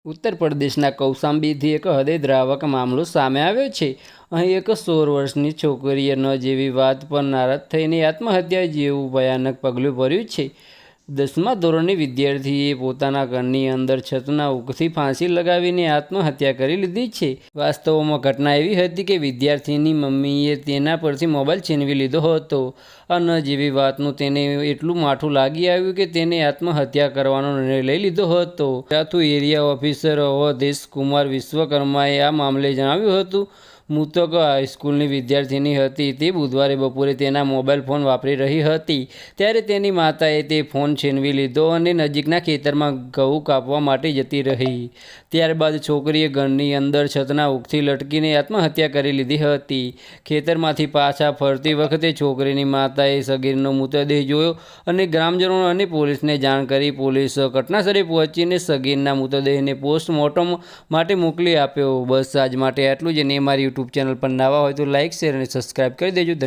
ઉત્તર પ્રદેશના કૌશાંબીથી એક હૃદયદ્રાવક મામલો સામે આવ્યો છે। અહીં એક 16 વર્ષની છોકરીએ ન જેવી વાત પર નારાજ થઈને આત્મહત્યા જેવું ભયાનક પગલું ભર્યું છે। 10મા ધોરણની વિદ્યાર્થીએ પોતાના ઘરની અંદર છતના હુકથી ફાંસી લગાવીને આત્મહત્યા કરી લીધી છે। વાસ્તવમાં ઘટના એવી હતી કે વિદ્યાર્થીની મમ્મીએ તેના પરથી મોબાઈલ છીનવી લીધો હતો। આ ન જેવી વાતનું તેને એટલું માઠું લાગી આવ્યું કે તેને આત્મહત્યા કરવાનો નિર્ણય લઈ લીધો હતો। રાથુ એરિયા ઓફિસર અવધેશ કુમાર વિશ્વકર્માએ આ મામલે જણાવ્યું હતું। મૃતક હાઈસ્કૂલની વિદ્યાર્થીની હતી। તે બુધવારે બપોરે તેના મોબાઈલ ફોન વાપરી રહી હતી ત્યારે તેની માતાએ તે ફોન છીનવી લીધો અને નજીકના ખેતરમાં ઘઉં કાપવા માટે જતી રહી। ત્યારબાદ છોકરીએ ઘરની અંદર છતના હુકથી લટકીને આત્મહત્યા કરી લીધી હતી। ખેતરમાંથી પાછા ફરતી વખતે છોકરીની માતાએ સગીરનો મૃતદેહ જોયો અને ગ્રામજનો અને પોલીસને જાણ કરી। પોલીસ ઘટનાસ્થળે પહોંચીને સગીરના મૃતદેહને પોસ્ટમોર્ટમ માટે મોકલી આપ્યો। બસ આજ માટે આટલું જ। અને અમારી યુટ્યુબ ચેનલ પર નવા હોય તો લાઇક, શેર અને સબસ્ક્રાઈબ કરી દેજો।